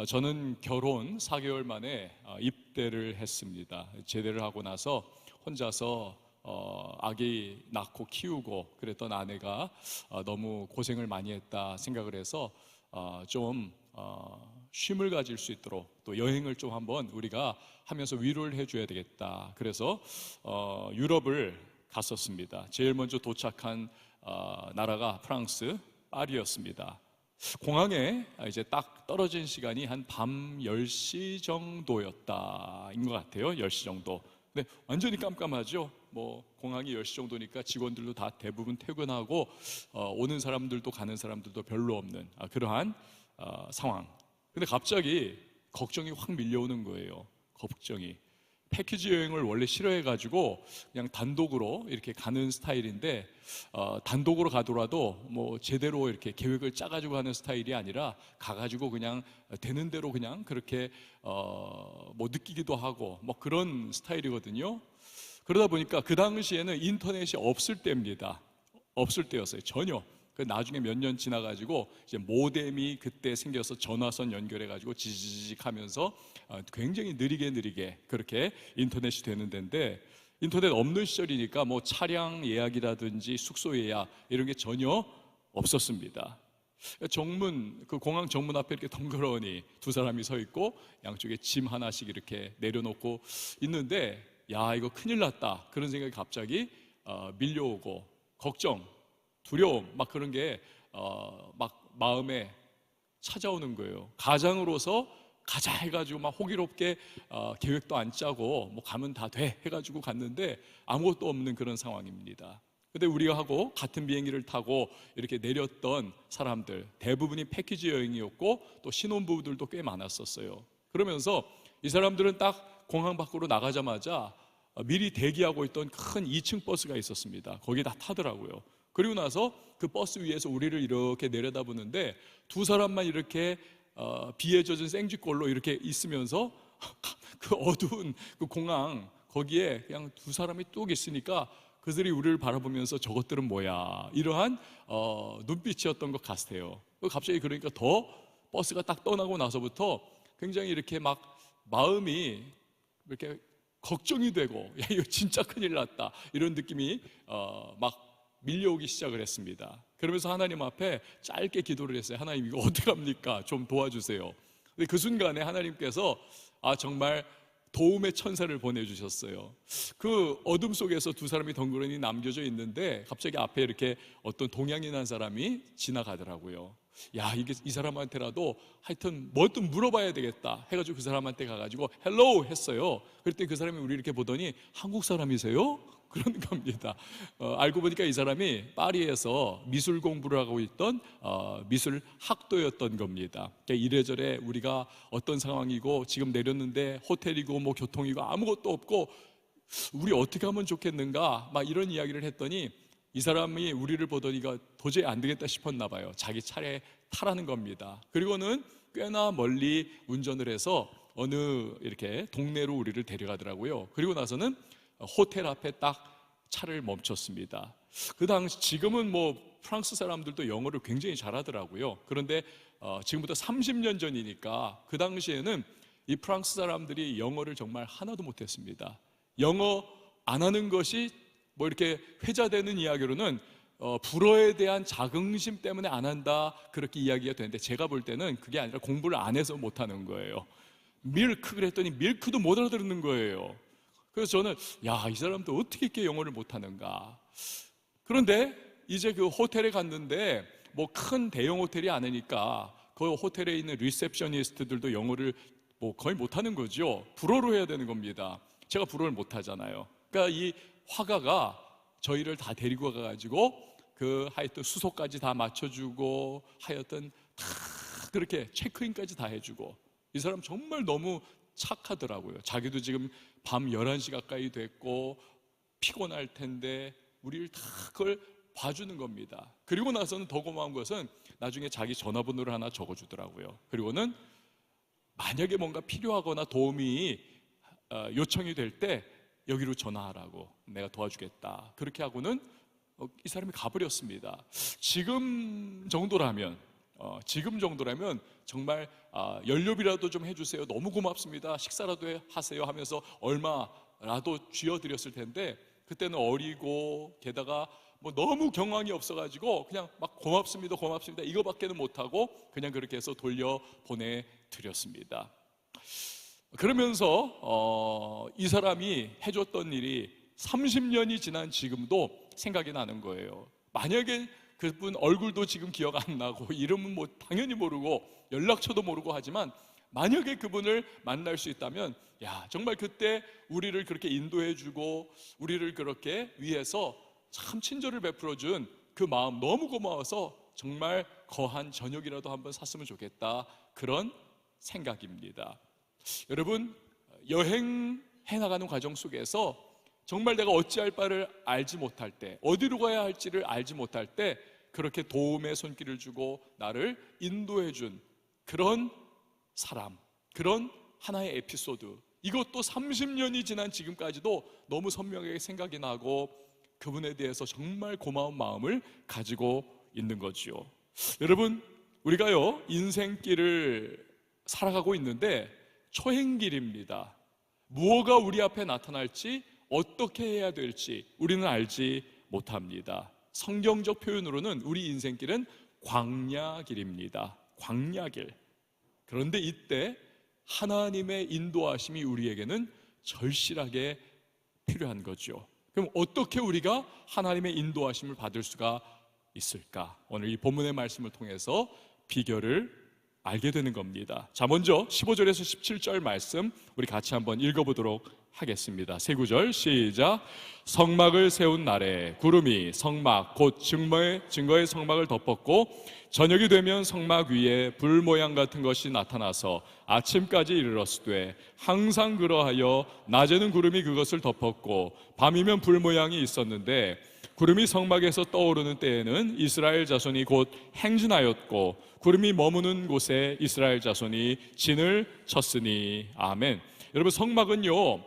저는 결혼 4개월 만에 입대를 했습니다. 제대를 하고 나서 혼자서 아기 낳고 키우고 그랬던 아내가 너무 고생을 많이 했다 생각을 해서 좀 쉼을 가질 수 있도록 또 여행을 좀 한번 우리가 하면서 위로를 해줘야 되겠다. 그래서 유럽을 갔었습니다. 제일 먼저 도착한 나라가 프랑스 파리였습니다. 공항에 이제 딱 떨어진 시간이 한 밤 10시 정도였다인 것 같아요. 10시 정도. 근데 완전히 깜깜하죠. 뭐 공항이 10시 정도니까 직원들도 다 대부분 퇴근하고 오는 사람들도 가는 사람들도 별로 없는 그러한 상황. 근데 갑자기 걱정이 확 밀려오는 거예요. 걱정이. 패키지 여행을 원래 싫어해가지고 그냥 단독으로 이렇게 가는 스타일인데 단독으로 가더라도 뭐 제대로 이렇게 계획을 짜가지고 가는 스타일이 아니라 가가지고 그냥 되는 대로 그냥 그렇게 뭐 느끼기도 하고 뭐 그런 스타일이거든요. 그러다 보니까 그 당시에는 인터넷이 없을 때입니다. 없을 때였어요. 전혀. 나중에 몇 년 지나가지고 이제 모뎀이 그때 생겨서 전화선 연결해가지고 지지직 하면서 굉장히 느리게 그렇게 인터넷이 되는 데인데, 인터넷 없는 시절이니까 뭐 차량 예약이라든지 숙소 예약 이런 게 전혀 없었습니다. 정문, 그 공항 정문 앞에 이렇게 덩그러니 두 사람이 서 있고 양쪽에 짐 하나씩 이렇게 내려놓고 있는데, 야, 이거 큰일 났다 그런 생각이 갑자기 밀려오고 걱정, 두려움 막 그런 게 막 마음에 찾아오는 거예요. 가장으로서 가자 해가지고 막 호기롭게 계획도 안 짜고 뭐 가면 다 돼 해가지고 갔는데 아무것도 없는 그런 상황입니다. 근데 우리가 하고 같은 비행기를 타고 이렇게 내렸던 사람들 대부분이 패키지 여행이었고 또 신혼부부들도 꽤 많았었어요. 그러면서 이 사람들은 딱 공항 밖으로 나가자마자 미리 대기하고 있던 큰 2층 버스가 있었습니다. 거기 다 타더라고요. 그리고 나서 그 버스 위에서 우리를 이렇게 내려다보는데 두 사람만 이렇게 비에 젖은 생쥐꼴로 이렇게 있으면서 그 어두운 그 공항 거기에 그냥 두 사람이 뚝 있으니까 그들이 우리를 바라보면서 저것들은 뭐야 이러한 눈빛이었던 것 같아요. 갑자기 그러니까 더 버스가 딱 떠나고 나서부터 굉장히 이렇게 막 마음이 이렇게 걱정이 되고 야 이거 진짜 큰일 났다 이런 느낌이 막 밀려오기 시작을 했습니다. 그러면서 하나님 앞에 짧게 기도를 했어요. 하나님 이거 어떻게 합니까? 좀 도와주세요. 근데 그 순간에 하나님께서 정말 도움의 천사를 보내주셨어요. 그 어둠 속에서 두 사람이 덩그러니 남겨져 있는데 갑자기 앞에 이렇게 어떤 동양인 한 사람이 지나가더라고요. 야, 이게 이 사람한테라도 하여튼 뭐든 물어봐야 되겠다 해가지고 그 사람한테 가가지고 헬로우 했어요. 그랬더니 그 사람이 우리 이렇게 보더니 한국 사람이세요? 그런 겁니다. 알고 보니까 이 사람이 파리에서 미술 공부를 하고 있던 미술 학도였던 겁니다. 그러니까 이래저래 우리가 어떤 상황이고 지금 내렸는데 호텔이고 뭐 교통이고 아무것도 없고 우리 어떻게 하면 좋겠는가 막 이런 이야기를 했더니 이 사람이 우리를 보더니 도저히 안 되겠다 싶었나 봐요. 자기 차례 타라는 겁니다. 그리고는 꽤나 멀리 운전을 해서 어느 이렇게 동네로 우리를 데려가더라고요. 그리고 나서는 호텔 앞에 딱 차를 멈췄습니다. 그 당시 지금은 뭐 프랑스 사람들도 영어를 굉장히 잘하더라고요. 그런데 지금부터 30년 전이니까 그 당시에는 이 프랑스 사람들이 영어를 정말 하나도 못했습니다. 영어 안 하는 것이 뭐 이렇게 회자되는 이야기로는 불어에 대한 자긍심 때문에 안 한다 그렇게 이야기가 되는데, 제가 볼 때는 그게 아니라 공부를 안 해서 못하는 거예요. 밀크 그랬더니 밀크도 못 알아듣는 거예요. 그래서 저는 이 사람도 어떻게 이렇게 영어를 못하는가. 그런데 이제 그 호텔에 갔는데 뭐 큰 대형 호텔이 아니니까 그 호텔에 있는 리셉셔니스트들도 영어를 뭐 거의 못하는 거죠. 불어로 해야 되는 겁니다. 제가 불어를 못하잖아요. 그러니까 이 화가가 저희를 다 데리고 가가지고 그 하여튼 수소까지 다 맞춰주고 하여튼 다 그렇게 체크인까지 다 해주고, 이 사람 정말 너무 착하더라고요. 자기도 지금 밤 11시 가까이 됐고 피곤할 텐데 우리를 다 그걸 봐주는 겁니다. 그리고 나서는 더 고마운 것은 나중에 자기 전화번호를 하나 적어주더라고요. 그리고는 만약에 뭔가 필요하거나 도움이 요청이 될 때 여기로 전화하라고, 내가 도와주겠다 그렇게 하고는 이 사람이 가버렸습니다. 지금 정도라면 지금 정도라면 정말 연료비라도 좀 해주세요, 너무 고맙습니다, 식사라도 하세요 하면서 얼마라도 쥐어드렸을 텐데, 그때는 어리고 게다가 뭐 너무 경황이 없어가지고 그냥 막 고맙습니다 고맙습니다 이거밖에는 못하고 그냥 그렇게 해서 돌려 보내드렸습니다. 그러면서 이 사람이 해줬던 일이 30년이 지난 지금도 생각이 나는 거예요. 만약에 그분 얼굴도 지금 기억 안 나고 이름은 뭐 당연히 모르고 연락처도 모르고 하지만, 만약에 그분을 만날 수 있다면 정말 그때 우리를 그렇게 인도해주고 우리를 그렇게 위해서 참 친절을 베풀어준 그 마음 너무 고마워서 정말 거한 저녁이라도 한번 샀으면 좋겠다, 그런 생각입니다. 여러분, 여행해 나가는 과정 속에서 정말 내가 어찌할 바를 알지 못할 때, 어디로 가야 할지를 알지 못할 때 그렇게 도움의 손길을 주고 나를 인도해 준 그런 사람, 그런 하나의 에피소드, 이것도 30년이 지난 지금까지도 너무 선명하게 생각이 나고 그분에 대해서 정말 고마운 마음을 가지고 있는 거지요. 여러분, 우리가요 인생길을 살아가고 있는데 초행길입니다. 무엇가 우리 앞에 나타날지, 어떻게 해야 될지 우리는 알지 못합니다. 성경적 표현으로는 우리 인생길은 광야길입니다. 광야길. 그런데 이때 하나님의 인도하심이 우리에게는 절실하게 필요한 거죠. 그럼 어떻게 우리가 하나님의 인도하심을 받을 수가 있을까? 오늘 이 본문의 말씀을 통해서 비결을 알게 되는 겁니다. 자, 먼저 15절에서 17절 말씀 우리 같이 한번 읽어보도록 하겠습니다. 세 구절 시작. 성막을 세운 날에 구름이 성막 곧 증거의 성막을 덮었고, 저녁이 되면 성막 위에 불 모양 같은 것이 나타나서 아침까지 이르렀으되, 항상 그러하여 낮에는 구름이 그것을 덮었고 밤이면 불 모양이 있었는데, 구름이 성막에서 떠오르는 때에는 이스라엘 자손이 곧 행진하였고 구름이 머무는 곳에 이스라엘 자손이 진을 쳤으니. 아멘. 여러분, 성막은요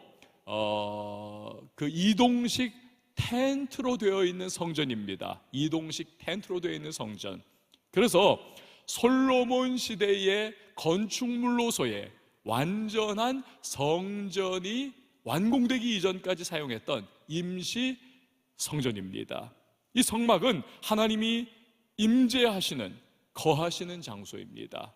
그 이동식 텐트로 되어 있는 성전입니다. 이동식 텐트로 되어 있는 성전. 그래서 솔로몬 시대의 건축물로서의 완전한 성전이 완공되기 이전까지 사용했던 임시 성전입니다. 이 성막은 하나님이 임재하시는, 거하시는 장소입니다.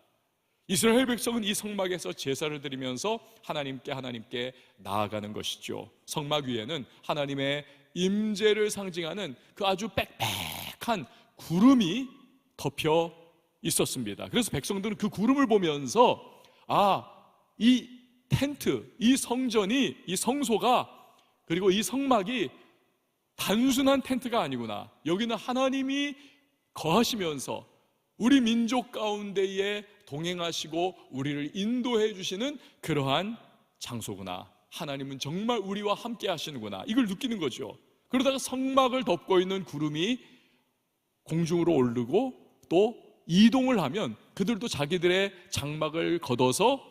이스라엘 백성은 이 성막에서 제사를 드리면서 하나님께 나아가는 것이죠. 성막 위에는 하나님의 임재를 상징하는 그 아주 빽빽한 구름이 덮여 있었습니다. 그래서 백성들은 그 구름을 보면서 이 텐트, 이 성전이, 이 성소가, 그리고 이 성막이 단순한 텐트가 아니구나, 여기는 하나님이 거하시면서 우리 민족 가운데에 동행하시고 우리를 인도해 주시는 그러한 장소구나, 하나님은 정말 우리와 함께 하시는구나, 이걸 느끼는 거죠. 그러다가 성막을 덮고 있는 구름이 공중으로 오르고 또 이동을 하면 그들도 자기들의 장막을 걷어서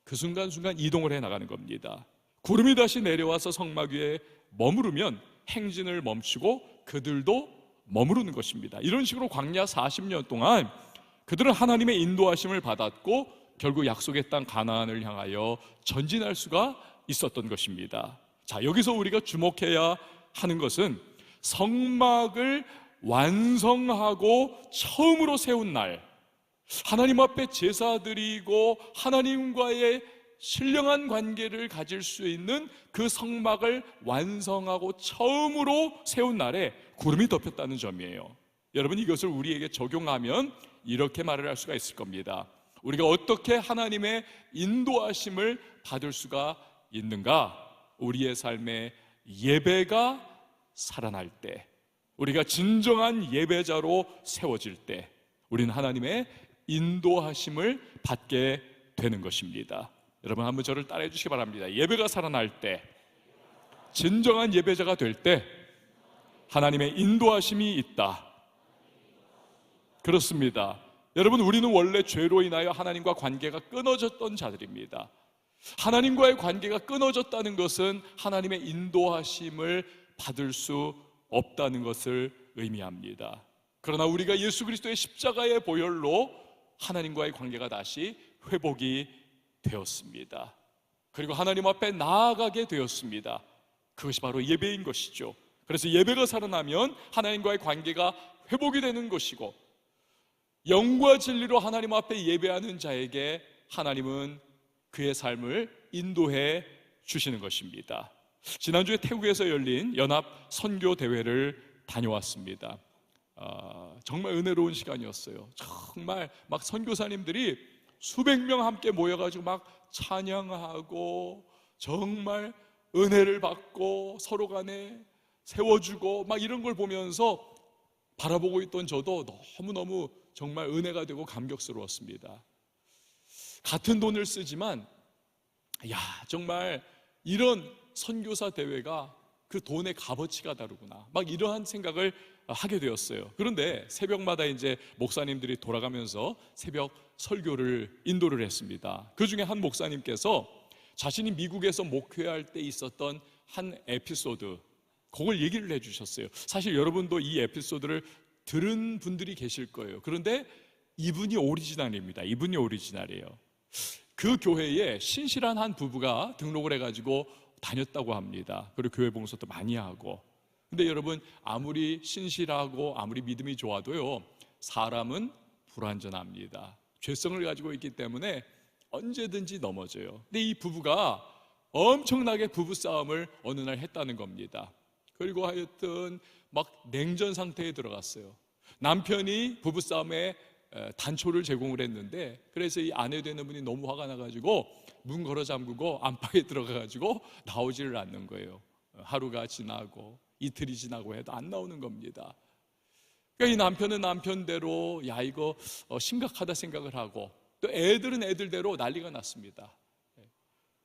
그 순간순간 이동을 해 나가는 겁니다. 구름이 다시 내려와서 성막 위에 머무르면 행진을 멈추고 그들도 머무르는 것입니다. 이런 식으로 광야 40년 동안 그들은 하나님의 인도하심을 받았고 결국 약속의 땅 가나안을 향하여 전진할 수가 있었던 것입니다. 자, 여기서 우리가 주목해야 하는 것은 성막을 완성하고 처음으로 세운 날, 하나님 앞에 제사드리고 하나님과의 신령한 관계를 가질 수 있는 그 성막을 완성하고 처음으로 세운 날에 구름이 덮였다는 점이에요. 여러분, 이것을 우리에게 적용하면 이렇게 말을 할 수가 있을 겁니다. 우리가 어떻게 하나님의 인도하심을 받을 수가 있는가? 우리의 삶에 예배가 살아날 때, 우리가 진정한 예배자로 세워질 때 우리는 하나님의 인도하심을 받게 되는 것입니다. 여러분, 한번 저를 따라해 주시기 바랍니다. 예배가 살아날 때, 진정한 예배자가 될 때 하나님의 인도하심이 있다. 그렇습니다. 여러분, 우리는 원래 죄로 인하여 하나님과 관계가 끊어졌던 자들입니다. 하나님과의 관계가 끊어졌다는 것은 하나님의 인도하심을 받을 수 없다는 것을 의미합니다. 그러나 우리가 예수 그리스도의 십자가의 보혈로 하나님과의 관계가 다시 회복이 되었습니다. 그리고 하나님 앞에 나아가게 되었습니다. 그것이 바로 예배인 것이죠. 그래서 예배가 살아나면 하나님과의 관계가 회복이 되는 것이고, 영과 진리로 하나님 앞에 예배하는 자에게 하나님은 그의 삶을 인도해 주시는 것입니다. 지난주에 태국에서 열린 연합 선교 대회를 다녀왔습니다. 정말 은혜로운 시간이었어요. 정말 막 선교사님들이 수백 명 함께 모여가지고 막 찬양하고 정말 은혜를 받고 서로 간에 세워주고 막 이런 걸 보면서 바라보고 있던 저도 너무너무 정말 은혜가 되고 감격스러웠습니다. 같은 돈을 쓰지만 정말 이런 선교사 대회가 그 돈의 값어치가 다르구나, 막 이러한 생각을 하게 되었어요. 그런데 새벽마다 이제 목사님들이 돌아가면서 새벽 설교를 인도를 했습니다. 그 중에 한 목사님께서 자신이 미국에서 목회할 때 있었던 한 에피소드, 그걸 얘기를 해주셨어요. 사실 여러분도 이 에피소드를 들은 분들이 계실 거예요. 그런데 이분이 오리지널입니다. 이분이 오리지널이에요. 그 교회에 신실한 한 부부가 등록을 해가지고 다녔다고 합니다. 그리고 교회 봉사도 많이 하고. 근데 여러분, 아무리 신실하고 아무리 믿음이 좋아도요, 사람은 불완전합니다. 죄성을 가지고 있기 때문에 언제든지 넘어져요. 근데 이 부부가 엄청나게 부부싸움을 어느 날 했다는 겁니다. 그리고 하여튼 막 냉전 상태에 들어갔어요. 남편이 부부싸움에 단초를 제공을 했는데, 그래서 이 아내 되는 분이 너무 화가 나가지고 문 걸어 잠그고 안방에 들어가가지고 나오지를 않는 거예요. 하루가 지나고 이틀이 지나고 해도 안 나오는 겁니다. 그러니까 이 남편은 남편대로 이거 심각하다 생각을 하고, 또 애들은 애들대로 난리가 났습니다.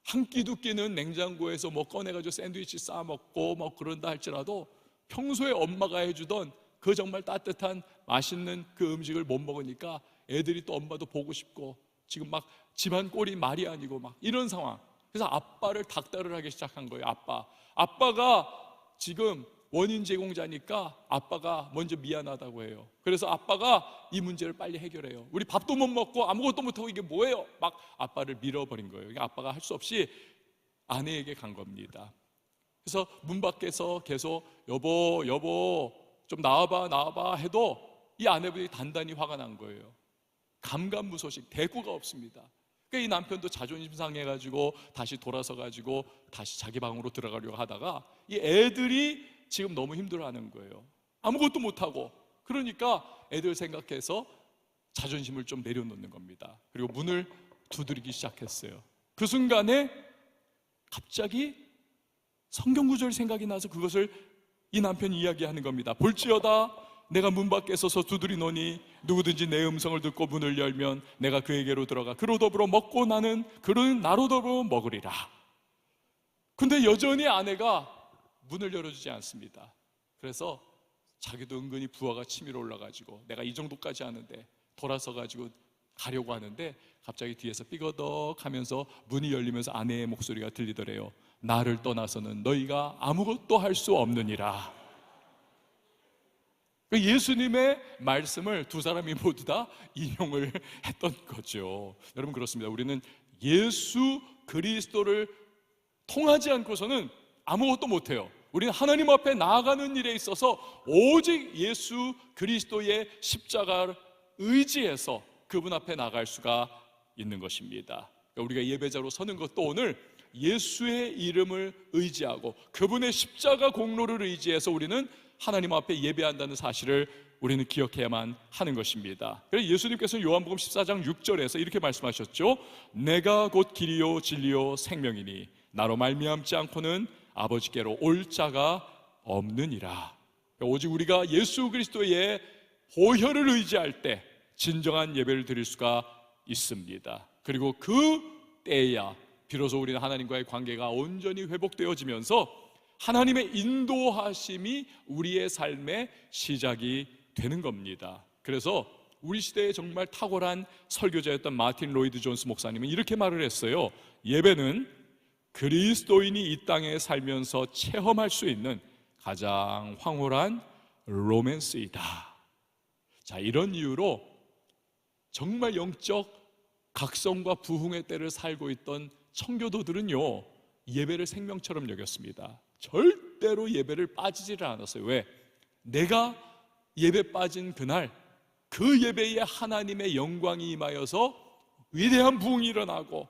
한 끼 두 끼는 냉장고에서 뭐 꺼내가지고 샌드위치 싸 먹고 뭐 그런다 할지라도 평소에 엄마가 해주던 그 정말 따뜻한 맛있는 그 음식을 못 먹으니까 애들이 또 엄마도 보고 싶고, 지금 막 집안 꼴이 말이 아니고 막 이런 상황. 그래서 아빠를 닥달을 하기 시작한 거예요. 아빠가 지금 원인 제공자니까 아빠가 먼저 미안하다고 해요. 그래서 아빠가 이 문제를 빨리 해결해요. 우리 밥도 못 먹고 아무것도 못하고 이게 뭐예요? 막 아빠를 밀어버린 거예요. 그러니까 아빠가 할 수 없이 아내에게 간 겁니다. 그래서 문 밖에서 계속 여보 좀 나와봐 해도 이 아내분이 단단히 화가 난 거예요. 감감무소식, 대꾸가 없습니다. 그러니까 이 남편도 자존심 상해가지고 다시 돌아서가지고 다시 자기 방으로 들어가려고 하다가 이 애들이 지금 너무 힘들어하는 거예요. 아무것도 못하고. 그러니까 애들 생각해서 자존심을 좀 내려놓는 겁니다. 그리고 문을 두드리기 시작했어요. 그 순간에 갑자기 성경 구절 생각이 나서 그것을 이 남편이 이야기하는 겁니다. 볼지어다 내가 문 밖에 서서 두드리노니 누구든지 내 음성을 듣고 문을 열면 내가 그에게로 들어가 그로 더불어 먹고 나는 그는 나로 더불어 먹으리라. 근데 여전히 아내가 문을 열어주지 않습니다. 그래서 자기도 은근히 부하가 치밀어 올라가지고 내가 이 정도까지 하는데 돌아서 가지고 가려고 하는데 갑자기 뒤에서 삐거덕 하면서 문이 열리면서 아내의 목소리가 들리더래요. 나를 떠나서는 너희가 아무것도 할 수 없느니라. 예수님의 말씀을 두 사람이 모두 다 인용을 했던 거죠. 여러분, 그렇습니다. 우리는 예수 그리스도를 통하지 않고서는 아무것도 못해요. 우리는 하나님 앞에 나아가는 일에 있어서 오직 예수 그리스도의 십자가를 의지해서 그분 앞에 나갈 수가 있는 것입니다. 우리가 예배자로 서는 것도 오늘 예수의 이름을 의지하고 그분의 십자가 공로를 의지해서 우리는 하나님 앞에 예배한다는 사실을 우리는 기억해야만 하는 것입니다. 그래서 예수님께서는 요한복음 14장 6절에서 이렇게 말씀하셨죠. 내가 곧 길이요 진리요 생명이니 나로 말미암지 않고는 아버지께로 올 자가 없느니라. 오직 우리가 예수 그리스도의 보혈을 의지할 때 진정한 예배를 드릴 수가 있습니다. 그리고 그 때에야 비로소 우리는 하나님과의 관계가 온전히 회복되어지면서 하나님의 인도하심이 우리의 삶의 시작이 되는 겁니다. 그래서 우리 시대에 정말 탁월한 설교자였던 마틴 로이드 존스 목사님은 이렇게 말을 했어요. 예배는 그리스도인이 이 땅에 살면서 체험할 수 있는 가장 황홀한 로맨스이다. 자, 이런 이유로 정말 영적 각성과 부흥의 때를 살고 있던 청교도들은요, 예배를 생명처럼 여겼습니다. 절대로 예배를 빠지지를 않았어요. 왜? 내가 예배 빠진 그날 그 예배에 하나님의 영광이 임하여서 위대한 부흥이 일어나고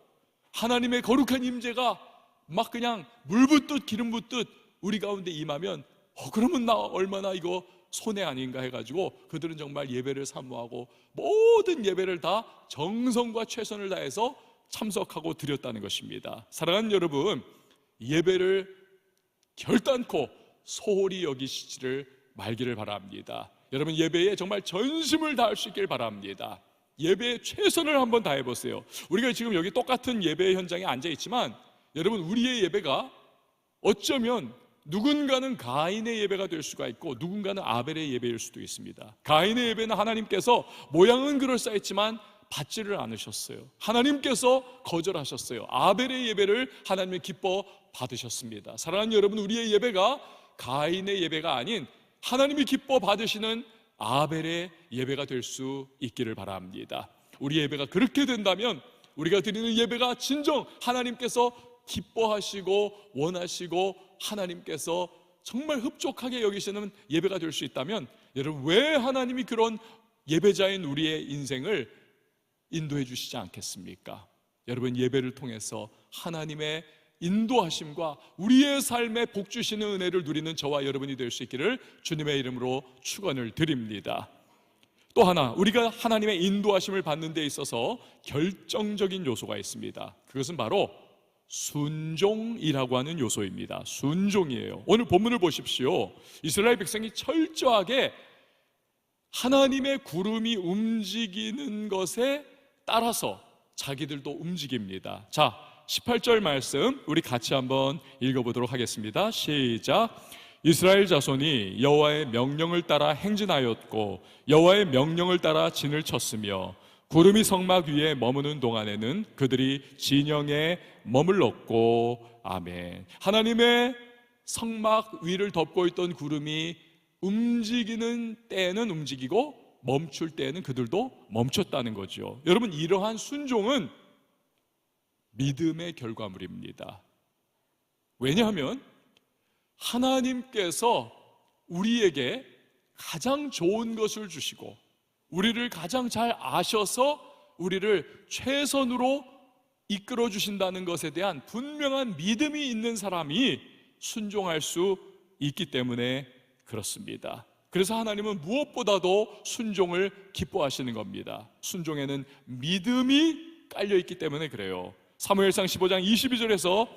하나님의 거룩한 임재가 막 그냥 물 붓듯 기름 붓듯 우리 가운데 임하면 그러면 나 얼마나 이거 손해 아닌가 해가지고 그들은 정말 예배를 사모하고 모든 예배를 다 정성과 최선을 다해서 참석하고 드렸다는 것입니다. 사랑하는 여러분, 예배를 결단코 소홀히 여기시지를 말기를 바랍니다. 여러분, 예배에 정말 전심을 다할 수 있길 바랍니다. 예배에 최선을 한번 다해보세요. 우리가 지금 여기 똑같은 예배 현장에 앉아있지만 여러분, 우리의 예배가 어쩌면 누군가는 가인의 예배가 될 수가 있고 누군가는 아벨의 예배일 수도 있습니다. 가인의 예배는 하나님께서 모양은 그럴싸했지만 받지를 않으셨어요. 하나님께서 거절하셨어요. 아벨의 예배를 하나님이 기뻐 받으셨습니다. 사랑하는 여러분, 우리의 예배가 가인의 예배가 아닌 하나님이 기뻐 받으시는 아벨의 예배가 될 수 있기를 바랍니다. 우리 예배가 그렇게 된다면 우리가 드리는 예배가 진정 하나님께서 기뻐하시고 원하시고 하나님께서 정말 흡족하게 여기시는 예배가 될 수 있다면 여러분, 왜 하나님이 그런 예배자인 우리의 인생을 인도해 주시지 않겠습니까? 여러분, 예배를 통해서 하나님의 인도하심과 우리의 삶에 복 주시는 은혜를 누리는 저와 여러분이 될 수 있기를 주님의 이름으로 축원을 드립니다. 또 하나, 우리가 하나님의 인도하심을 받는 데 있어서 결정적인 요소가 있습니다. 그것은 바로 순종이라고 하는 요소입니다. 순종이에요. 오늘 본문을 보십시오. 이스라엘 백성이 철저하게 하나님의 구름이 움직이는 것에 따라서 자기들도 움직입니다. 자, 18절 말씀 우리 같이 한번 읽어보도록 하겠습니다. 시작. 이스라엘 자손이 여호와의 명령을 따라 행진하였고 여호와의 명령을 따라 진을 쳤으며 구름이 성막 위에 머무는 동안에는 그들이 진영에 머물렀고. 아멘. 하나님의 성막 위를 덮고 있던 구름이 움직이는 때에는 움직이고 멈출 때에는 그들도 멈췄다는 거죠. 여러분, 이러한 순종은 믿음의 결과물입니다. 왜냐하면 하나님께서 우리에게 가장 좋은 것을 주시고 우리를 가장 잘 아셔서 우리를 최선으로 이끌어 주신다는 것에 대한 분명한 믿음이 있는 사람이 순종할 수 있기 때문에 그렇습니다. 그래서 하나님은 무엇보다도 순종을 기뻐하시는 겁니다. 순종에는 믿음이 깔려있기 때문에 그래요. 사무엘상 15장 22절에서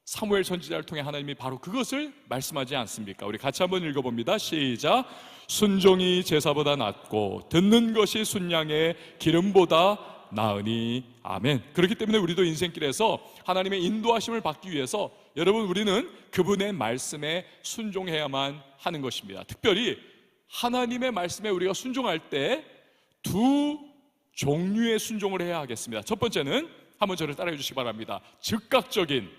사무엘 선지자를 통해 하나님이 바로 그것을 말씀하지 않습니까? 우리 같이 한번 읽어봅니다. 시작. 순종이 제사보다 낫고 듣는 것이 순양의 기름보다 나으니. 아멘. 그렇기 때문에 우리도 인생길에서 하나님의 인도하심을 받기 위해서 여러분, 우리는 그분의 말씀에 순종해야만 하는 것입니다. 특별히 하나님의 말씀에 우리가 순종할 때 두 종류의 순종을 해야 하겠습니다. 첫 번째는 한번 저를 따라해 주시기 바랍니다. 즉각적인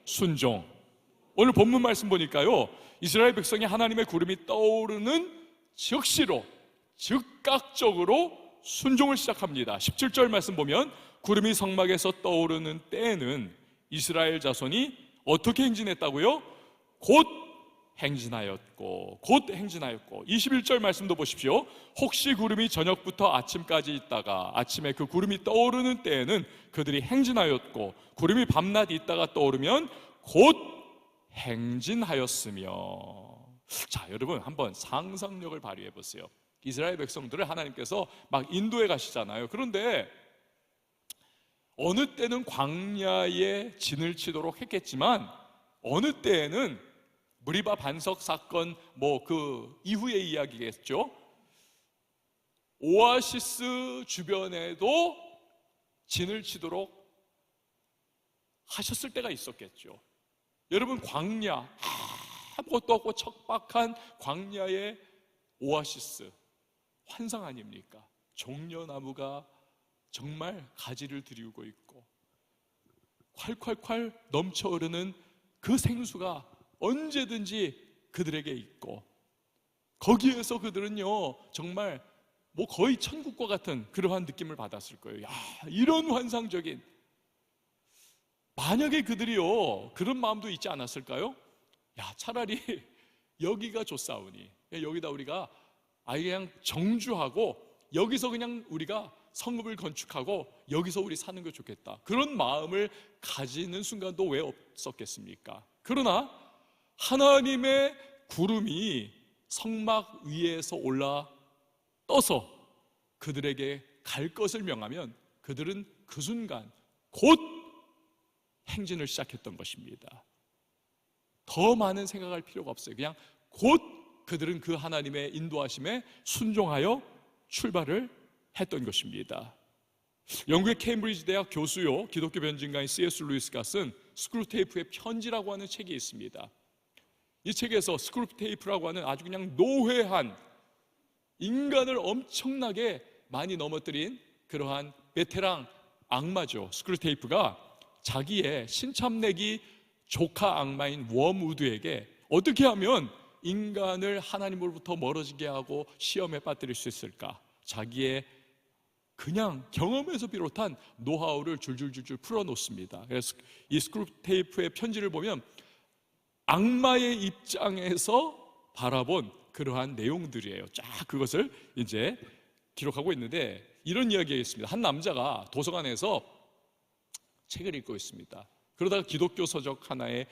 순종. 오늘 본문 말씀 보니까요, 이스라엘 백성이 하나님의 구름이 떠오르는 즉시로 즉각적으로 순종을 시작합니다. 17절 말씀 보면 구름이 성막에서 떠오르는 때에는 이스라엘 자손이 어떻게 행진했다고요? 곧 행진하였고. 21절 말씀도 보십시오. 혹시 구름이 저녁부터 아침까지 있다가 아침에 그 구름이 떠오르는 때에는 그들이 행진하였고 구름이 밤낮 있다가 떠오르면 곧 행진하였으며. 자, 여러분, 한번 상상력을 발휘해 보세요. 이스라엘 백성들을 하나님께서 막 인도해 가시잖아요. 그런데 어느 때는 광야에 진을 치도록 했겠지만 어느 때에는 무리바 반석 사건 그 이후의 이야기겠죠. 오아시스 주변에도 진을 치도록 하셨을 때가 있었겠죠. 여러분, 광야, 아무것도 없고 척박한 광야의 오아시스, 환상 아닙니까? 종려나무가 정말 가지를 들이우고 있고 콸콸콸 넘쳐흐르는 그 생수가 언제든지 그들에게 있고 거기에서 그들은요 정말 뭐 거의 천국과 같은 그러한 느낌을 받았을 거예요. 야, 이런 환상적인, 만약에 그들이요 그런 마음도 있지 않았을까요? 야, 차라리 여기가 좋사오니, 여기다 우리가 아예 그냥 정주하고 여기서 그냥 우리가 성읍을 건축하고 여기서 우리 사는 게 좋겠다, 그런 마음을 가지는 순간도 왜 없었겠습니까? 그러나 하나님의 구름이 성막 위에서 올라 떠서 그들에게 갈 것을 명하면 그들은 그 순간 곧 행진을 시작했던 것입니다. 더 많은 생각할 필요가 없어요. 그냥 곧 그들은 그 하나님의 인도하심에 순종하여 출발을 했던 것입니다. 영국의 케임브리지 대학 교수요 기독교 변증가인 C.S. 루이스가 쓴 스크루테이프의 편지라고 하는 책이 있습니다. 이 책에서 스크루테이프라고 하는 아주 그냥 노회한, 인간을 엄청나게 많이 넘어뜨린 그러한 베테랑 악마죠. 스크루테이프가 자기의 신참내기 조카 악마인 웜우드에게 어떻게 하면 인간을 하나님으로부터 멀어지게 하고 시험에 빠뜨릴 수 있을까, 자기의 그냥 경험에서 비롯한 노하우를 줄줄줄줄 풀어놓습니다. 그래서 이 스크루테이프의 편지를 보면 악마의 입장에서 바라본 그러한 내용들이에요. 쫙 그것을 이제 기록하고 있는데 이런 이야기가 있습니다. 한 남자가 도서관에서 책을 읽고 있습니다. 그러다가 기독교 서적 하나에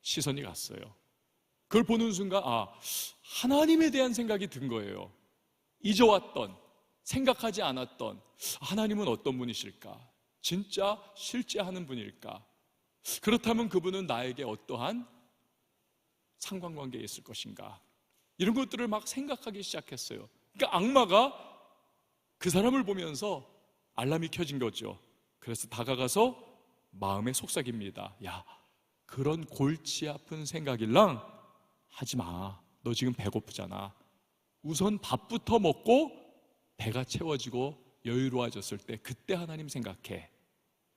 시선이 갔어요. 그걸 보는 순간 하나님에 대한 생각이 든 거예요. 잊어왔던, 생각하지 않았던 하나님은 어떤 분이실까? 진짜 실제하는 분일까? 그렇다면 그분은 나에게 어떠한 상관관계에 있을 것인가? 이런 것들을 막 생각하기 시작했어요. 그러니까 악마가 그 사람을 보면서 알람이 켜진 거죠. 그래서 다가가서 마음에 속삭입니다. 야, 그런 골치 아픈 생각일랑 하지 마. 너 지금 배고프잖아. 우선 밥부터 먹고 배가 채워지고 여유로워졌을 때 그때 하나님 생각해.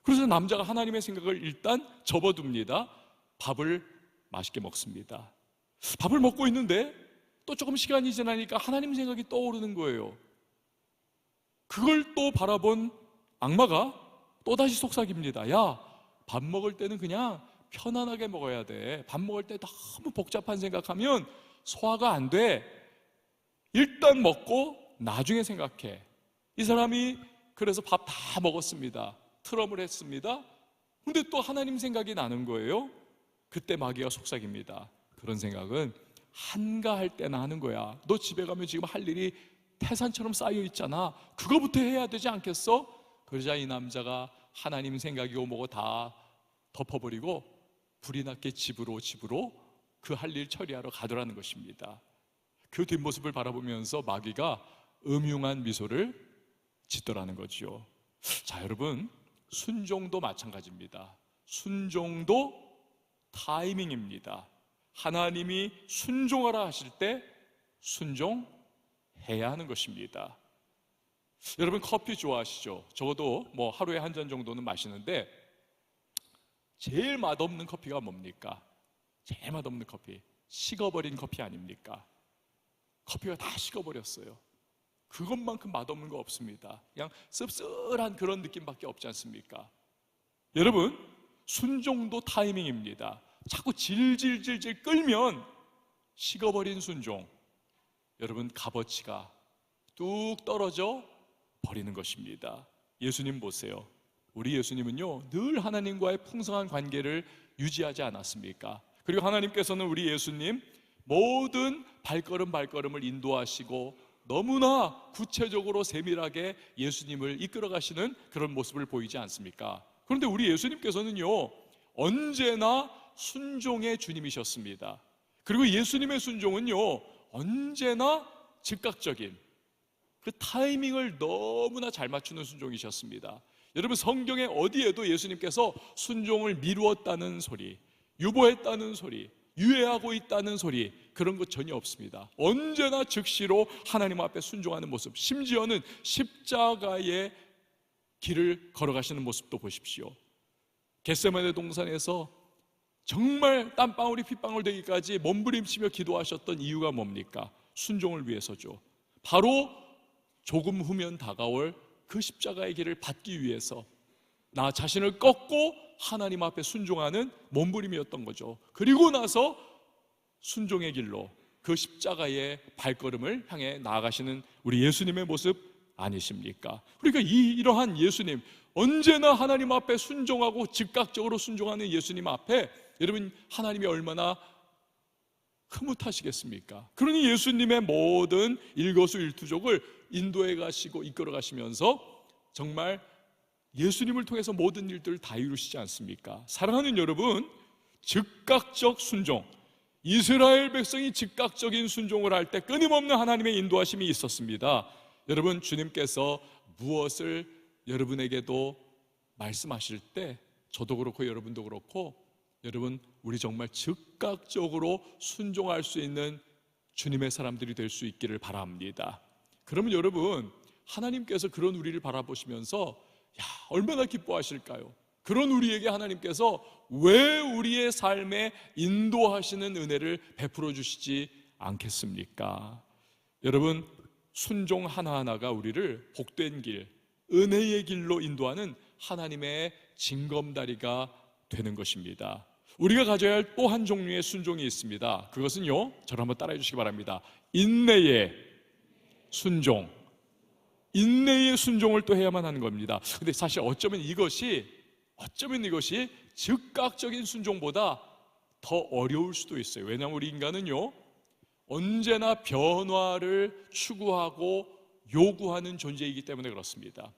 그래서 남자가 하나님의 생각을 일단 접어둡니다. 밥을 맛있게 먹습니다. 밥을 먹고 있는데 또 조금 시간이 지나니까 하나님 생각이 떠오르는 거예요. 그걸 또 바라본 악마가 또다시 속삭입니다. 야, 밥 먹을 때는 그냥 편안하게 먹어야 돼. 밥 먹을 때 너무 복잡한 생각하면 소화가 안 돼. 일단 먹고 나중에 생각해. 이 사람이 그래서 밥 다 먹었습니다. 트럼을 했습니다. 근데 또 하나님 생각이 나는 거예요. 그때 마귀가 속삭입니다. 그런 생각은 한가할 때나 하는 거야. 너 집에 가면 지금 할 일이 태산처럼 쌓여 있잖아. 그거부터 해야 되지 않겠어? 그러자 이 남자가 하나님 생각이고 뭐고 다 덮어버리고 불이 났게 집으로 그 할 일 처리하러 가더라는 것입니다. 그 뒷모습을 바라보면서 마귀가 음흉한 미소를 짓더라는 거죠. 자, 여러분, 순종도 마찬가지입니다. 순종도 타이밍입니다. 하나님이 순종하라 하실 때 순종해야 하는 것입니다. 여러분, 커피 좋아하시죠? 적어도 뭐 하루에 한 잔 정도는 마시는데 제일 맛없는 커피가 뭡니까? 제일 맛없는 커피, 식어버린 커피 아닙니까? 커피가 다 식어버렸어요. 그것만큼 맛없는 거 없습니다. 그냥 씁쓸한 그런 느낌밖에 없지 않습니까? 여러분, 순종도 타이밍입니다. 자꾸 질질질질 끌면 식어버린 순종, 여러분 값어치가 뚝 떨어져 버리는 것입니다. 예수님 보세요. 우리 예수님은요 늘 하나님과의 풍성한 관계를 유지하지 않았습니까? 그리고 하나님께서는 우리 예수님 모든 발걸음을 인도하시고 너무나 구체적으로 세밀하게 예수님을 이끌어 가시는 그런 모습을 보이지 않습니까? 그런데 우리 예수님께서는요 언제나 순종의 주님이셨습니다. 그리고 예수님의 순종은요 언제나 즉각적인 그 타이밍을 너무나 잘 맞추는 순종이셨습니다. 여러분, 성경에 어디에도 예수님께서 순종을 미루었다는 소리, 유보했다는 소리, 유예하고 있다는 소리, 그런 것 전혀 없습니다. 언제나 즉시로 하나님 앞에 순종하는 모습, 심지어는 십자가의 길을 걸어가시는 모습도 보십시오. 겟세마네 동산에서 정말 땀방울이 핏방울 되기까지 몸부림치며 기도하셨던 이유가 뭡니까? 순종을 위해서죠. 바로 조금 후면 다가올 그 십자가의 길을 받기 위해서 나 자신을 꺾고 하나님 앞에 순종하는 몸부림이었던 거죠. 그리고 나서 순종의 길로 그 십자가의 발걸음을 향해 나아가시는 우리 예수님의 모습 아니십니까? 그러니까 이러한 예수님, 언제나 하나님 앞에 순종하고 즉각적으로 순종하는 예수님 앞에 여러분, 하나님이 얼마나 흐뭇하시겠습니까? 그러니 예수님의 모든 일거수일투족을 인도해 가시고 이끌어 가시면서 정말 예수님을 통해서 모든 일들을 다 이루시지 않습니까? 사랑하는 여러분, 즉각적 순종, 이스라엘 백성이 즉각적인 순종을 할 때 끊임없는 하나님의 인도하심이 있었습니다. 여러분, 주님께서 무엇을 여러분에게도 말씀하실 때 저도 그렇고 여러분도 그렇고 여러분, 우리 정말 즉각적으로 순종할 수 있는 주님의 사람들이 될 수 있기를 바랍니다. 그러면 여러분, 하나님께서 그런 우리를 바라보시면서 얼마나 기뻐하실까요? 그런 우리에게 하나님께서 왜 우리의 삶에 인도하시는 은혜를 베풀어 주시지 않겠습니까? 여러분, 순종 하나하나가 우리를 복된 길, 은혜의 길로 인도하는 하나님의 징검다리가 되는 것입니다. 우리가 가져야 할 또 한 종류의 순종이 있습니다. 그것은요, 저를 한번 따라해 주시기 바랍니다. 인내의 순종. 인내의 순종을 또 해야만 하는 겁니다. 근데 사실 어쩌면 이것이 즉각적인 순종보다 더 어려울 수도 있어요. 왜냐하면 우리 인간은요, 언제나 변화를 추구하고 요구하는 존재이기 때문에 그렇습니다.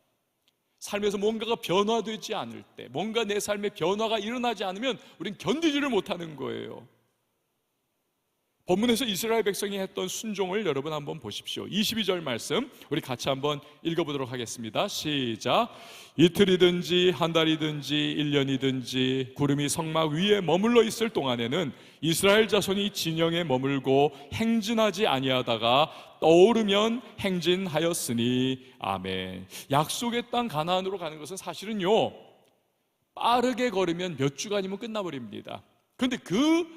삶에서 뭔가가 변화되지 않을 때, 뭔가 내 삶에 변화가 일어나지 않으면 우리는 견디지를 못하는 거예요. 본문에서 이스라엘 백성이 했던 순종을 여러분 한번 보십시오. 22절 말씀 우리 같이 한번 읽어보도록 하겠습니다. 시작. 이틀이든지 한 달이든지 1년이든지 구름이 성막 위에 머물러 있을 동안에는 이스라엘 자손이 진영에 머물고 행진하지 아니하다가 떠오르면 행진하였으니 아멘. 약속의 땅 가나안으로 가는 것은 사실은요, 빠르게 걸으면 몇 주간이면 끝나버립니다. 그런데 그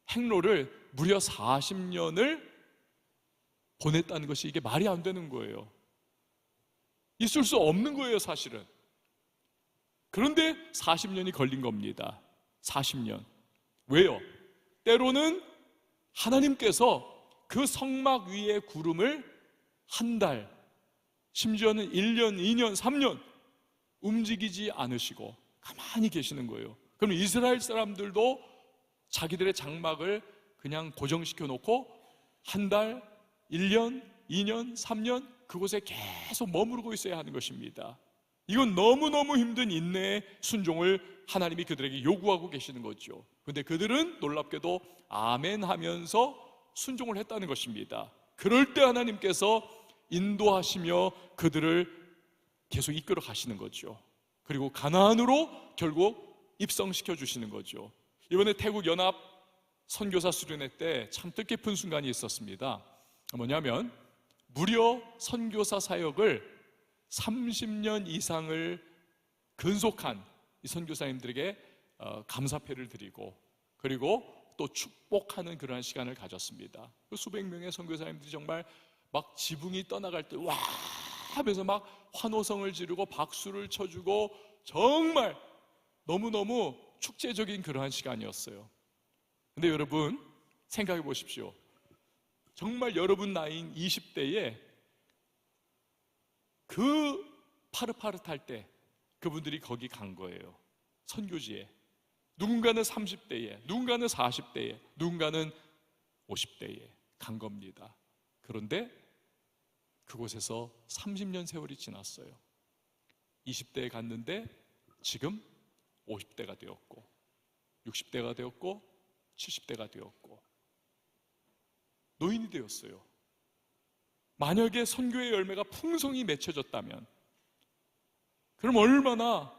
행로를 무려 40년을 보냈다는 것이 이게 말이 안 되는 거예요. 있을 수 없는 거예요, 사실은. 그런데 40년이 걸린 겁니다. 40년. 왜요? 때로는 하나님께서 그 성막 위의 구름을 한 달, 심지어는 1년, 2년, 3년 움직이지 않으시고 가만히 계시는 거예요. 그럼 이스라엘 사람들도 자기들의 장막을 그냥 고정시켜 놓고 한 달, 1년, 2년, 3년 그곳에 계속 머무르고 있어야 하는 것입니다. 이건 너무너무 힘든 인내의 순종을 하나님이 그들에게 요구하고 계시는 거죠. 그런데 그들은 놀랍게도 아멘 하면서 순종을 했다는 것입니다. 그럴 때 하나님께서 인도하시며 그들을 계속 이끌어 가시는 거죠. 그리고 가나안으로 결국 입성시켜 주시는 거죠. 이번에 태국 연합 선교사 수련회 때 참 뜻깊은 순간이 있었습니다. 뭐냐면 무려 선교사 사역을 30년 이상을 근속한 이 선교사님들에게 감사패를 드리고 그리고 또 축복하는 그러한 시간을 가졌습니다. 수백 명의 선교사님들이 정말 막 지붕이 떠나갈 때 와 하면서 막 환호성을 지르고 박수를 쳐주고 정말 너무너무 축제적인 그러한 시간이었어요. 근데 여러분 생각해 보십시오. 정말 여러분 나이인 20대에 그 파릇파릇할 때 그분들이 거기 간 거예요. 선교지에. 누군가는 30대에, 누군가는 40대에, 누군가는 50대에 간 겁니다. 그런데 그곳에서 30년 세월이 지났어요. 20대에 갔는데 지금 50대가 되었고 60대가 되었고 70대가 되었고 노인이 되었어요. 만약에 선교의 열매가 풍성히 맺혀졌다면 그럼 얼마나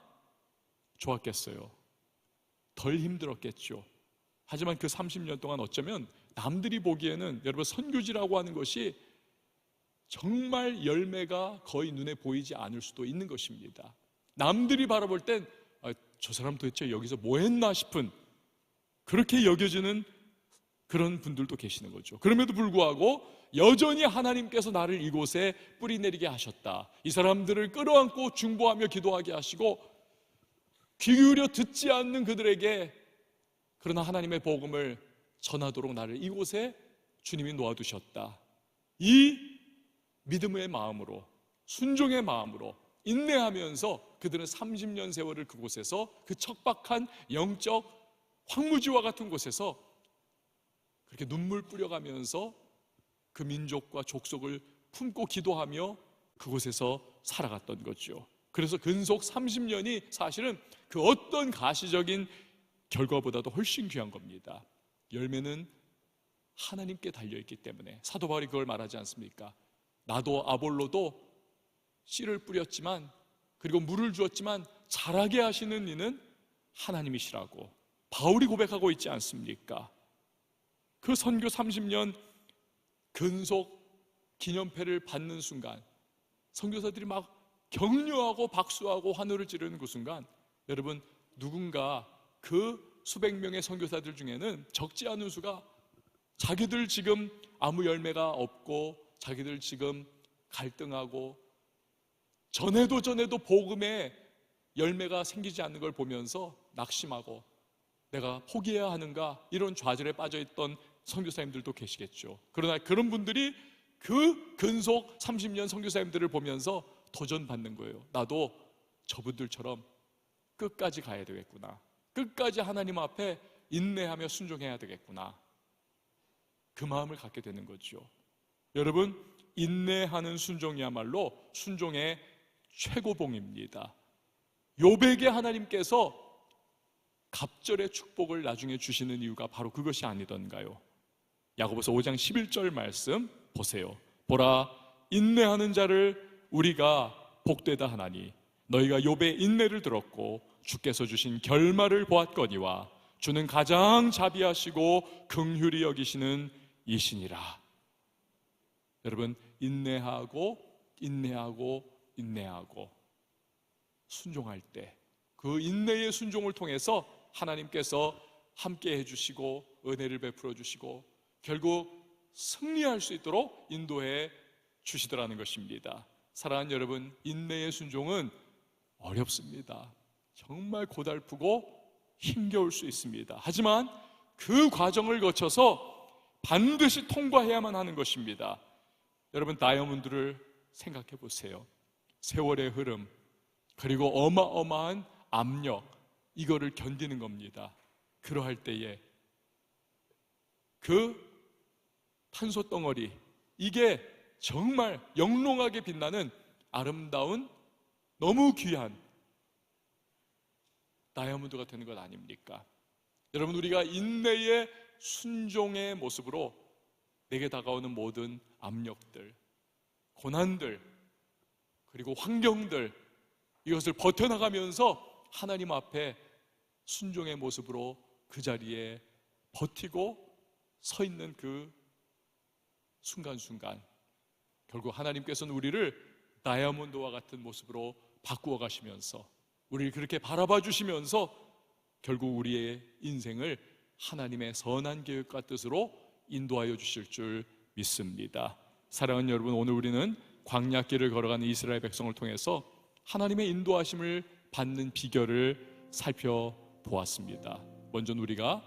좋았겠어요. 덜 힘들었겠죠. 하지만 그 30년 동안 어쩌면 남들이 보기에는 여러분 선교지라고 하는 것이 정말 열매가 거의 눈에 보이지 않을 수도 있는 것입니다. 남들이 바라볼 땐 저 사람 도대체 여기서 뭐 했나 싶은 그렇게 여겨지는 그런 분들도 계시는 거죠. 그럼에도 불구하고 여전히 하나님께서 나를 이곳에 뿌리내리게 하셨다. 이 사람들을 끌어안고 중보하며 기도하게 하시고 귀 기울여 듣지 않는 그들에게 그러나 하나님의 복음을 전하도록 나를 이곳에 주님이 놓아두셨다. 이 믿음의 마음으로, 순종의 마음으로 인내하면서 그들은 30년 세월을 그곳에서, 그 척박한 영적 황무지와 같은 곳에서 그렇게 눈물 뿌려가면서 그 민족과 족속을 품고 기도하며 그곳에서 살아갔던 거죠. 그래서 근속 30년이 사실은 그 어떤 가시적인 결과보다도 훨씬 귀한 겁니다. 열매는 하나님께 달려있기 때문에 사도 바울이 그걸 말하지 않습니까? 나도 아볼로도 씨를 뿌렸지만, 그리고 물을 주었지만 자라게 하시는 이는 하나님이시라고 바울이 고백하고 있지 않습니까? 그 선교 30년 근속 기념패를 받는 순간 선교사들이 막 격려하고 박수하고 환호를 지르는 그 순간, 여러분, 누군가 그 수백 명의 선교사들 중에는 적지 않은 수가 자기들 지금 아무 열매가 없고 자기들 지금 갈등하고 전에도 복음에 열매가 생기지 않는 걸 보면서 낙심하고 내가 포기해야 하는가, 이런 좌절에 빠져있던 선교사님들도 계시겠죠. 그러나 그런 분들이 그 근속 30년 선교사님들을 보면서 도전받는 거예요. 나도 저분들처럼 끝까지 가야 되겠구나, 끝까지 하나님 앞에 인내하며 순종해야 되겠구나, 그 마음을 갖게 되는 거죠. 여러분, 인내하는 순종이야말로 순종의 최고봉입니다. 욥에게 하나님께서 갑절의 축복을 나중에 주시는 이유가 바로 그것이 아니던가요? 야고보서 5장 11절 말씀 보세요. 보라, 인내하는 자를 우리가 복되다 하나니 너희가 욥의 인내를 들었고 주께서 주신 결말을 보았거니와 주는 가장 자비하시고 긍휼히 여기시는 이시니라. 여러분, 인내하고 순종할 때 그 인내의 순종을 통해서 하나님께서 함께 해주시고 은혜를 베풀어 주시고 결국 승리할 수 있도록 인도해 주시더라는 것입니다. 사랑하는 여러분, 인내의 순종은 어렵습니다. 정말 고달프고 힘겨울 수 있습니다. 하지만 그 과정을 거쳐서 반드시 통과해야만 하는 것입니다. 여러분, 다이아몬드를 생각해 보세요. 세월의 흐름, 그리고 어마어마한 압력, 이거를 견디는 겁니다. 그러할 때에 그 탄소 덩어리, 이게 정말 영롱하게 빛나는 아름다운 너무 귀한 다이아몬드가 되는 것 아닙니까? 여러분, 우리가 인내의 순종의 모습으로 내게 다가오는 모든 압력들, 고난들, 그리고 환경들, 이것을 버텨나가면서 하나님 앞에 순종의 모습으로 그 자리에 버티고 서 있는 그 순간순간, 결국 하나님께서는 우리를 다이아몬드와 같은 모습으로 바꾸어 가시면서 우리를 그렇게 바라봐 주시면서 결국 우리의 인생을 하나님의 선한 계획과 뜻으로 인도하여 주실 줄 믿습니다. 사랑하는 여러분, 오늘 우리는 광야길을 걸어가는 이스라엘 백성을 통해서 하나님의 인도하심을 받는 비결을 살펴보았습니다. 먼저 우리가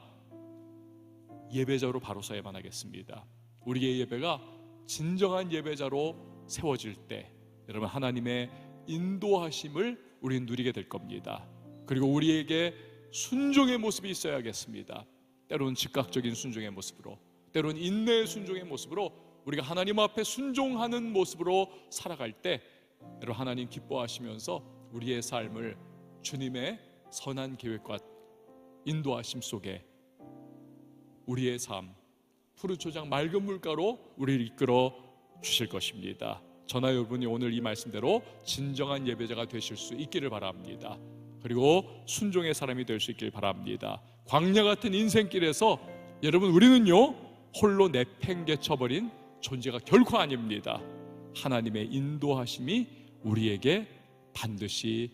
예배자로 바로 서야만 하겠습니다. 우리의 예배가 진정한 예배자로 세워질 때 여러분, 하나님의 인도하심을 우리는 누리게 될 겁니다. 그리고 우리에게 순종의 모습이 있어야겠습니다. 때로는 즉각적인 순종의 모습으로, 때로는 인내의 순종의 모습으로 우리가 하나님 앞에 순종하는 모습으로 살아갈 때 여러분, 하나님 기뻐하시면서 우리의 삶을 주님의 선한 계획과 인도하심 속에 우리의 삶, 푸른 초장 맑은 물가로 우리를 이끌어 주실 것입니다. 저나 여러분이 오늘 이 말씀대로 진정한 예배자가 되실 수 있기를 바랍니다. 그리고 순종의 사람이 될 수 있기를 바랍니다. 광야 같은 인생길에서 여러분, 우리는요 홀로 내팽개쳐버린 존재가 결코 아닙니다. 하나님의 인도하심이 우리에게 반드시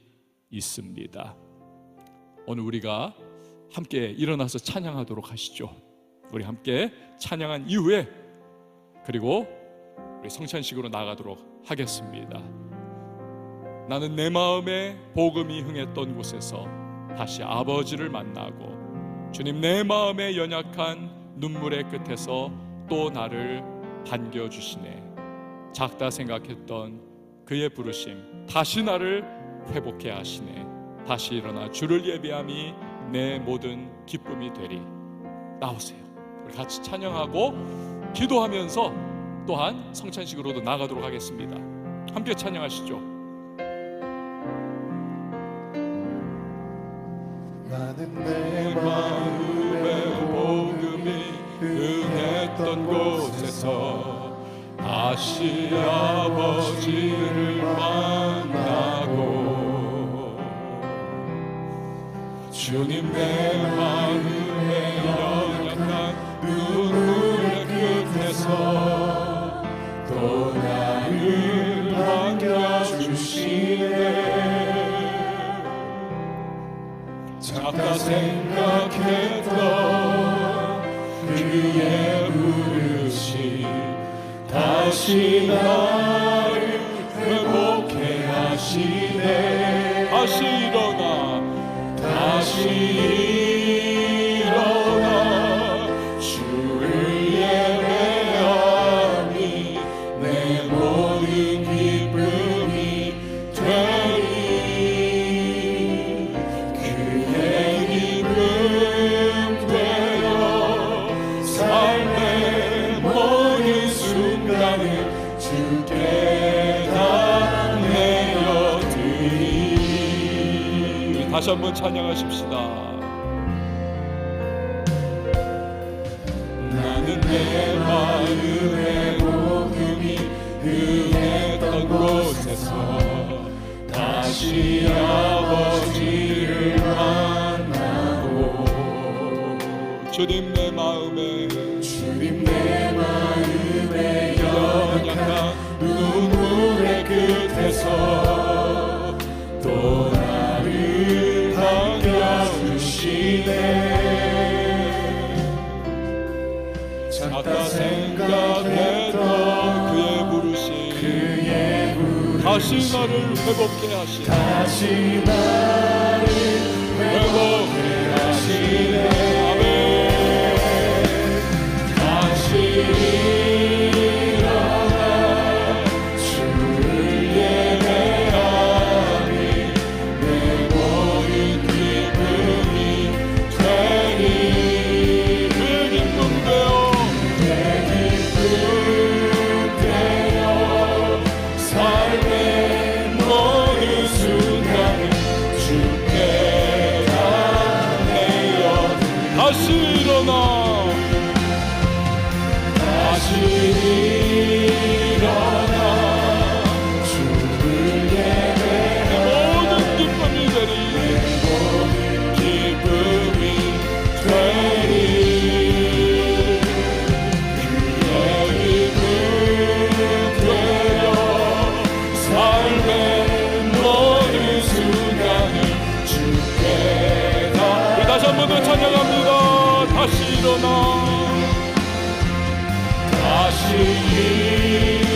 있습니다. 오늘 우리가 함께 일어나서 찬양하도록 하시죠. 우리 함께 찬양한 이후에 그리고 우리 성찬식으로 나가도록 하겠습니다. 나는 내 마음에 복음이 흥했던 곳에서 다시 아버지를 만나고 주님 내 마음에 연약한 눈물의 끝에서 또 나를 반겨주시네. 작다 생각했던 그의 부르심 다시 나를 회복해 하시네. 다시 일어나 주를 예배함이 내 모든 기쁨이 되리. 나오세요. 우리 같이 찬양하고 기도하면서 또한 성찬식으로도 나가도록 하겠습니다. 함께 찬양하시죠. 나는 내 마음에 복음이 흥했던 곳에서 다시 아버지를 만나고 주님 내 마음에 연약한 눈물의 끝에서 또 나를 반겨주시네. 작다 생각했던 그의 부르심 다시 나를 회복해 하시네. 다시 일어나 주를 예배함이 내 모든 기쁨이 되리. 그의 기쁨 되어 삶의 모든 순간을 주께 다 내어드리. 다시 한번 찬양하십시다. 나는 내 마음에 복음이 흥했던 곳에서 다시 아버지를 만나고 주님 내 마음에 연약한 눈물의 끝에서 또 나를 반겨주시네. 작다 생각했던 그의 부르심 다시 나를 회복해 하시네. 다시 나를 회복해 하시네. 아멘. 다시 일어나 주를 예배하니 내 모든 기쁨이 되리. 그 기쁨 되어 내 기쁨 되어 삶의 모든 순간을 주께 다 내어 다시 일어나 주를 예배하니 모든 기쁨이 되리. 기쁨이 되리. 그의 기쁨 되어 삶의 모든 순간을 주께 다. 우리 다시 한 번 더 찬양합니다. 다시 일어나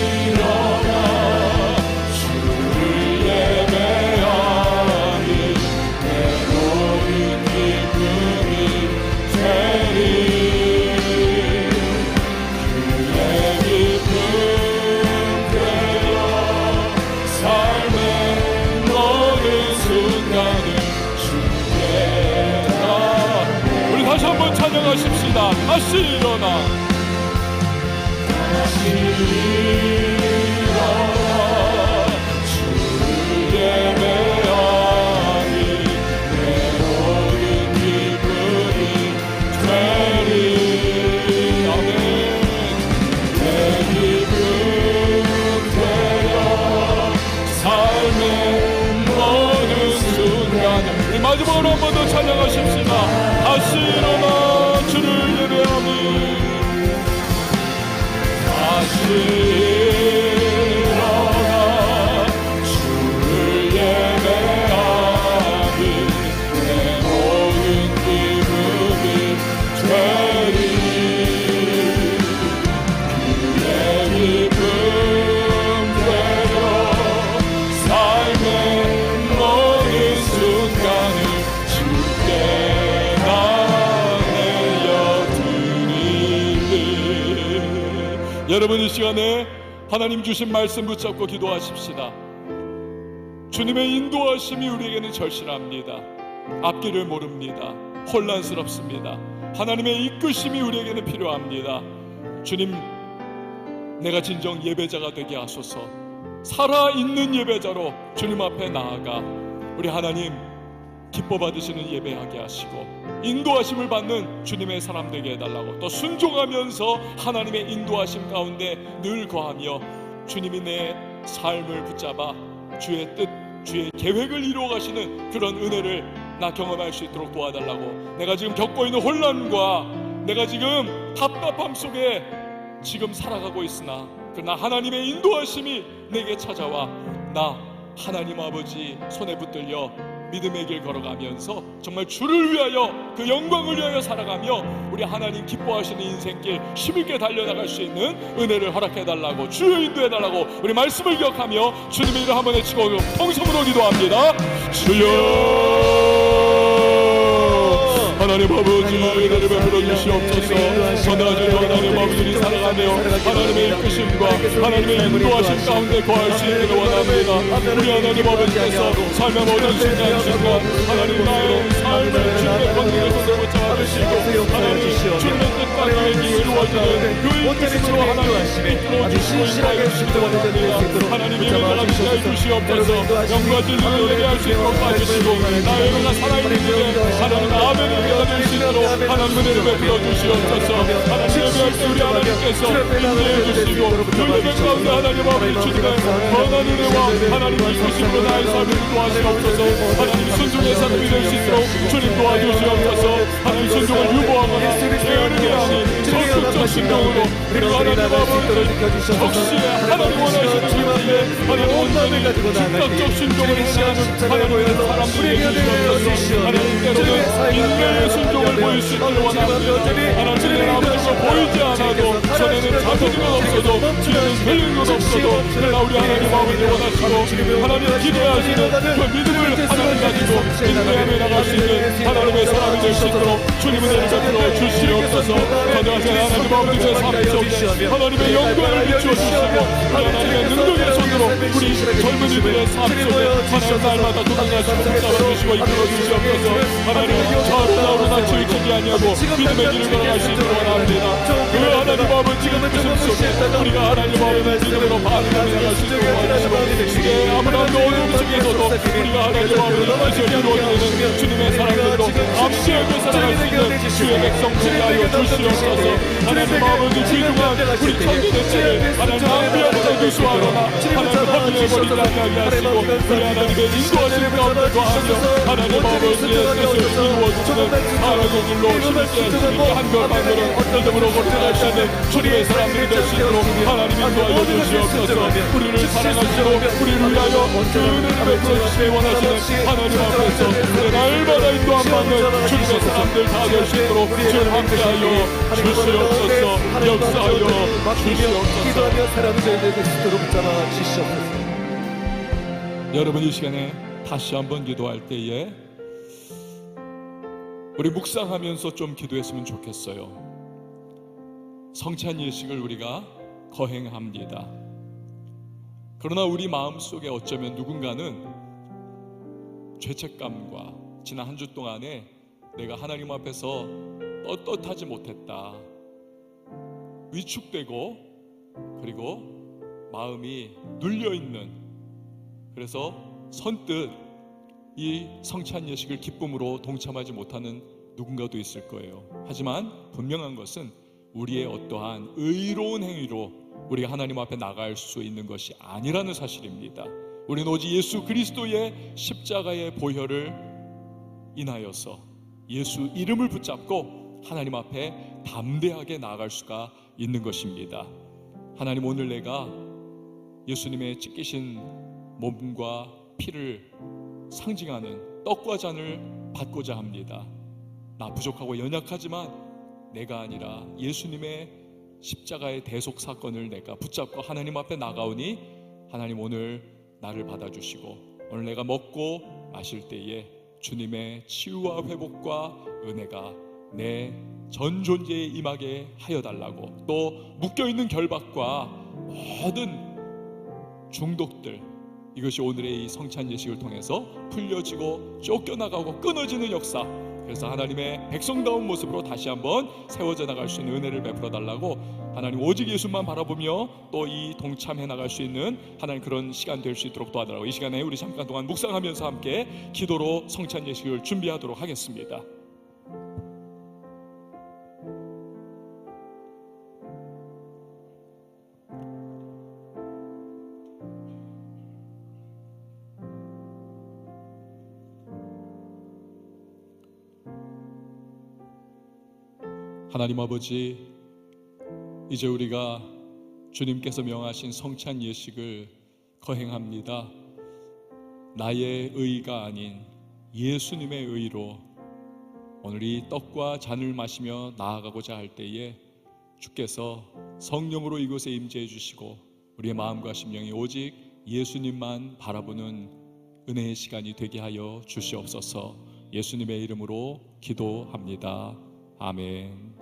일어나 주를 예배하니 내 모든 기쁨이 되리. 그의 기쁨 되어 삶의 모든 순간을 주께 다. 우리 다시 한번 찬양하십시다. 다시 일어나 일어나 주를 예배하니 내 모든 기쁨이 되리. 아멘. 내 기쁨 되어 삶의 모든 순간을. 우리 마지막으로 한 번 더 찬양하십시다. 다시 일어나 주를 예배하니 다시 일어나 주를 예배하니 내 모든 기쁨이 여러분 이 시간에 하나님 주신 말씀 붙잡고 기도하십시다. 주님의 인도하심이 우리에게는 절실합니다. 앞길을 모릅니다. 혼란스럽습니다. 하나님의 이끄심이 우리에게는 필요합니다. 주님, 내가 진정 예배자가 되게 하소서. 살아있는 예배자로 주님 앞에 나아가 우리 하나님 기뻐 받으시는 예배하게 하시고 인도하심을 받는 주님의 사람 되게 해달라고, 또 순종하면서 하나님의 인도하심 가운데 늘 거하며 주님이 내 삶을 붙잡아 주의 뜻, 주의 계획을 이루어 가시는 그런 은혜를 나 경험할 수 있도록 도와달라고. 내가 지금 겪고 있는 혼란과 내가 지금 답답함 속에 지금 살아가고 있으나 그러나 하나님의 인도하심이 내게 찾아와 나 하나님 아버지 손에 붙들려 믿음의 길 걸어가면서 정말 주를 위하여 그 영광을 위하여 살아가며 우리 하나님 기뻐하시는 인생길 힘있게 달려나갈 수 있는 은혜를 허락해달라고, 주여 인도해달라고 우리 말씀을 기억하며 주님의 이름 한번 외치고 통성으로 기도합니다. 주여 하나님 아버지 은혜를 베풀어 주시옵소서. 전하주로 하나님 아버지를 살아가며 하나님의 이끄심과 하나님의 인도하심 가운데 거할 수 있기를 원합니다. 우리 하나님 아버지께서 삶의 모든 순간 하나님 나의 삶을 주님의 권능의 손으로 붙잡아 주시고 하나님 주님의 뜻과 계획이 이루어지는 그 이끄심으로 하나님 이끌어 주시고 인도하여 주시기를 원합니다. 하나님 예배가 주시옵소서. 주시옵소서. 영과 진리를 예배할 수 있도록 봐주시고 나의 예배가 살아있는 일에 하나님 아멘을 수 있도록 하나님 은혜를 베풀어 주시옵소서. 하나님 예배할 때 우리 하나님께서 인도해 주시고 그 예배 가운데 하나님 아버지 주님의 선한 은혜와 하나님 이끄심으로 나의 삶을 도와주시옵소서. 하나님 순종의 사람이 될 수 있도록 주님 도와주시옵소서. 하나님 순종을 유보하거나 게으름이 아닌 적극적 순종으로 그리고 하나님 아버지 적시에 하나님 원하시는 길에 하나님 온전히 즉각적 순종을 행하는 하나님의 사람들이 주시옵소서. 하나님 때로는 인내의 순종을 보일 수 있기를 원합니다. 하나님의 아버지가 보이지 않아도 전에는 잡히는 것 없어도 뒤에는 들리는 것 없어도 그러나 우리 하나님 아버지 원하시고 하나님 기대하시는 그 믿음을 하나님 가지고 인내하며 나갈 수 있는 하나님의 사람이 될 수 있도록 주님은 은혜를 베풀어 주시옵소서. 전능하신 하나님 아버지의 삶 속에 하나님의 영광을 비추어 주시고 하나님의 능력의 손으로 우리 젊은이들의 삶 속에 하나님 날마다 도망가시고 붙잡아 주시고 이끌어 주시옵소서. 하나님 좌우로 나오나 치우치지 아니하고 믿음의 길을 걸어갈 수 있도록 원합니다. 그 하나님 아버지의 믿음 속에 우리가 하나님 아버지 믿음으로 반응하며 나갈 수 있도록 원하시고 이제 아무나도 어려움 속에서도 우리가 하나님 아버지 뜻을 이루어지는 주님의 사랑들로 앞세우며 살아갈 수 있는 주의 백성 되게 하여 주시옵소서. 하나님 아버지 귀중한 우리 청년의 때에 하나님 낭비할 때 교수하거나 하나님 허비해버리지 않게 하시고 우리 하나님의 인도하신 가운데 거하며 하나님 아버지의 뜻을 이루어주시는 하나님의 길로 힘있게 주님께 한결반결은 믿음으로 걸어갈 수 있는 주님의 사람들이 될 수 있도록 하나님 인도하여 주시옵소서. 우리를 사랑하시고 우리를 위하여 그 은혜를 베풀어 주시기 원하시는 하나님 앞에서 날마다 인도함 받는 주님의 사람들 다 될 수 있도록 주님 함께하여 주시옵소서. 역사하여 주시옵소서. 여러분 이 시간에 다시 한번 기도할 때에 우리 묵상하면서 좀 기도했으면 좋겠어요. 성찬 예식을 우리가 거행합니다. 그러나 우리 마음속에 어쩌면 누군가는 죄책감과 지난 한 주 동안에 내가 하나님 앞에서 떳떳하지 못했다, 위축되고 그리고 마음이 눌려있는, 그래서 선뜻 이 성찬 예식을 기쁨으로 동참하지 못하는 누군가도 있을 거예요. 하지만 분명한 것은 우리의 어떠한 의로운 행위로 우리가 하나님 앞에 나갈 수 있는 것이 아니라는 사실입니다. 우리는 오직 예수 그리스도의 십자가의 보혈을 인하여서 예수 이름을 붙잡고 하나님 앞에 담대하게 나아갈 수가 있는 것입니다. 하나님, 오늘 내가 예수님의 찢기신 몸과 피를 상징하는 떡과 잔을 받고자 합니다. 나 부족하고 연약하지만 내가 아니라 예수님의 십자가의 대속 사건을 내가 붙잡고 하나님 앞에 나가오니 하나님 오늘 나를 받아주시고 오늘 내가 먹고 마실 때에 주님의 치유와 회복과 은혜가 내 전 존재에 임하게 하여 달라고, 또 묶여있는 결박과 모든 중독들, 이것이 오늘의 이 성찬 예식을 통해서 풀려지고 쫓겨나가고 끊어지는 역사, 그래서 하나님의 백성다운 모습으로 다시 한번 세워져 나갈 수 있는 은혜를 베풀어 달라고, 하나님 오직 예수만 바라보며 또 이 동참해 나갈 수 있는 하나님 그런 시간 될 수 있도록 도와달라고, 이 시간에 우리 잠깐 동안 묵상하면서 함께 기도로 성찬 예식을 준비하도록 하겠습니다. 하나님 아버지, 이제 우리가 주님께서 명하신 성찬 예식을 거행합니다. 나의 의가 아닌 예수님의 의로 오늘 이 떡과 잔을 마시며 나아가고자 할 때에 주께서 성령으로 이곳에 임재해 주시고 우리의 마음과 심령이 오직 예수님만 바라보는 은혜의 시간이 되게 하여 주시옵소서. 예수님의 이름으로 기도합니다. 아멘.